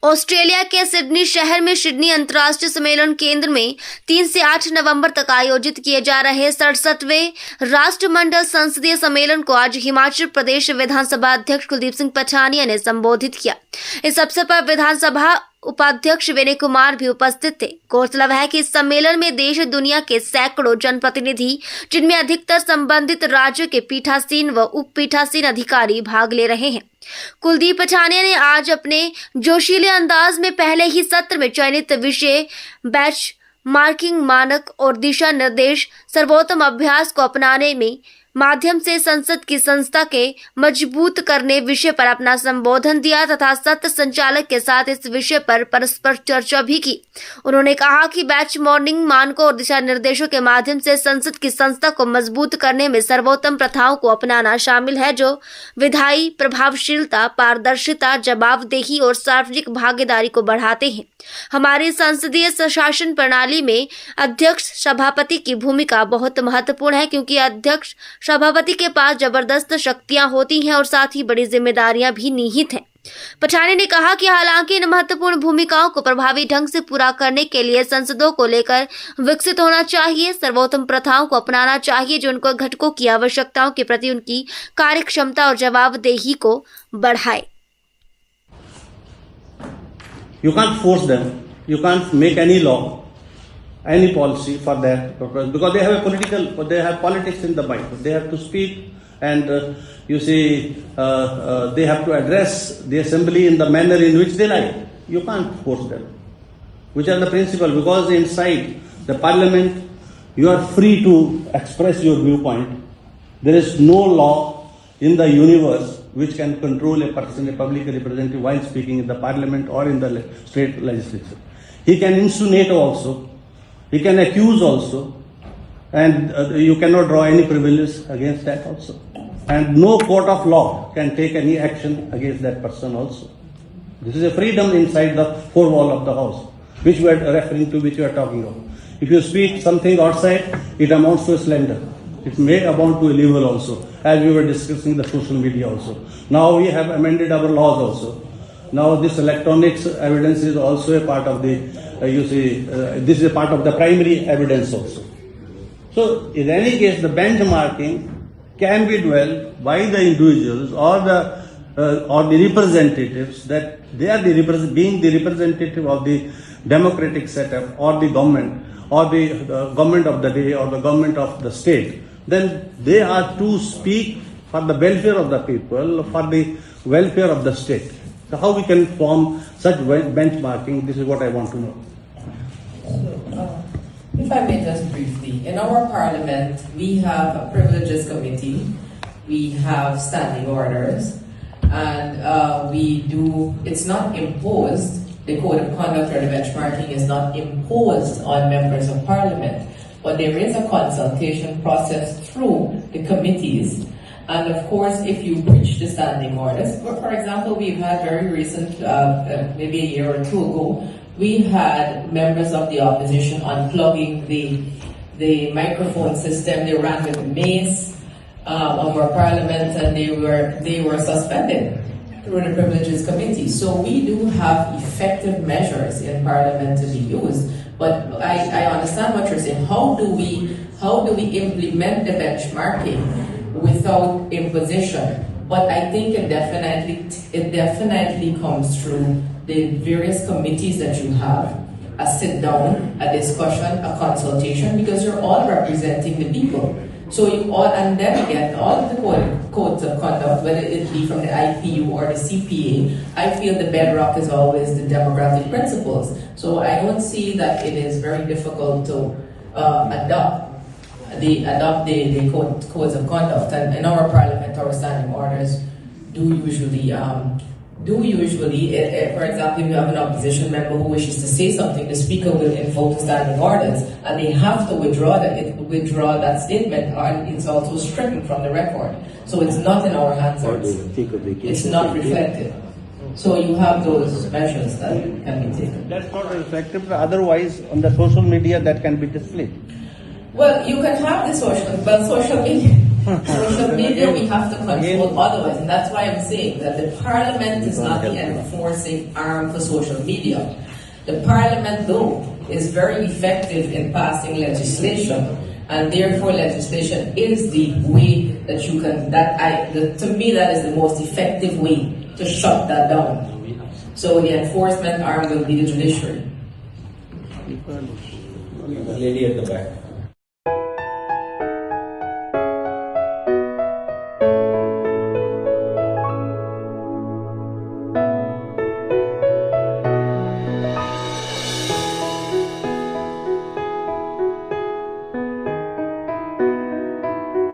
Australia के Sydney शहर में सिडनी अंतर्राष्ट्रीय सम्मेलन केंद्र में 3 से 8 नवंबर तक आयोजित किए जा रहे 67वें राष्ट्रमंडल संसदीय सम्मेलन को आज हिमाचल प्रदेश विधानसभा अध्यक्ष कुलदीप सिंह पठानिया ने संबोधित किया। इस अवसर पर विधानसभा उपाध्यक्ष विनय कुमार भी उपस्थित थे। गौरतलब है कि इस सम्मेलन में देश दुनिया के सैकड़ों जनप्रतिनिधि, जिनमें अधिकतर संबंधित राज्यों के पीठासीन व उप पीठासीन अधिकारी भाग ले रहे हैं। कुलदीप पठानिया ने आज अपने जोशीले अंदाज में पहले ही सत्र में चयनित विषय, बैच मार्किंग, मानक और दिशा निर्देश, सर्वोत्तम अभ्यास को अपनाने में माध्यम से संसद की संस्था के मजबूत करने विषय पर अपना संबोधन दिया तथा सत्र संचालक के साथ इस विषय पर परस्पर चर्चा भी की। उन्होंने कहा कि बैच मॉर्निंग, मानकों और दिशा निर्देशों के माध्यम से संसद की संस्था को मजबूत करने में सर्वोत्तम प्रथाओं को अपनाना शामिल है, जो विधायी प्रभावशीलता, पारदर्शिता, जवाबदेही और सार्वजनिक भागीदारी को बढ़ाते हैं। हमारी संसदीय शासन प्रणाली में अध्यक्ष सभापति की भूमिका बहुत महत्वपूर्ण है, क्योंकि अध्यक्ष सभापति के पास जबरदस्त शक्तियां होती हैं और साथ ही बड़ी जिम्मेदारियां भी निहित हैं। पठानिया ने कहा कि हालांकि इन महत्वपूर्ण भूमिकाओं को प्रभावी ढंग से पूरा करने के लिए संसदों को लेकर विकसित होना चाहिए, सर्वोत्तम प्रथाओं को अपनाना चाहिए, जो उनको घटकों की आवश्यकताओं के प्रति उनकी कार्यक्षमता और जवाबदेही को बढ़ाए। You can't force them. You can't make any law, any policy for that purpose, because they have politics in the mind. They have to speak, and they have to address the assembly in the manner in which they like. You can't force them. Which are the principle? Because inside the parliament, you are free to express your viewpoint. There is no law in the universe which can control a person, a public representative, while speaking in the parliament or in the state legislature. He can insinuate also, he can accuse also, and you cannot draw any privilege against that also. And no court of law can take any action against that person also. This is a freedom inside the four wall of the house, which we are referring to, which we are talking of. If you speak something outside, it amounts to a slander. It may amount to a libel also, as we were discussing the social media also. Now we have amended our laws also. Now this electronics evidence is also a part of the, this is a part of the primary evidence also. So in any case, the benchmarking can be dwelled by the individuals or the representatives, that they are being the representative of the democratic setup or the government or the government of the day or the government of the state. Then they are to speak for the welfare of the people, for the welfare of the state. So how we can form such benchmarking? This is what I want to know. If I may just briefly, in our parliament, we have a privileges committee, we have standing orders, and it's not imposed, the code of conduct or the benchmarking is not imposed on members of parliament, but there is a consultation process through the committees. And of course, if you breach the standing orders, for example, we've had very recent, maybe a year or two ago, we had members of the opposition unplugging the microphone system. They ran with mace of our parliament, and they were suspended through the privileges committee. So we do have effective measures in parliament to be used. But I understand what you're saying. How do we implement the benchmarking without imposition? But I think it definitely comes through the various committees that you have, a sit down, a discussion, a consultation, because you're all representing the people. So and then again, all of the codes of conduct, whether it be from the IPU or the CPA, I feel the bedrock is always the democratic principles. So I don't see that it is very difficult to adopt the codes of conduct. And in our parliament, our standing orders do usually, for example, if you have an opposition member who wishes to say something, the speaker will invoke the standing orders, and they have to withdraw that statement, and it's also stricken from the record. So it's not in our hands. It's not reflected. So you have those measures that can be taken. That's not reflected, but otherwise on the social media that can be displayed. Well, you can have the social media we have to control Again- otherwise, and that's why I'm saying that the Parliament is not the enforcing arm for social media. The Parliament, though, is very effective in passing legislation, and therefore legislation is the way that you can. To me, that is the most effective way to shut that down. So the enforcement arm will be the judiciary. The lady at the back.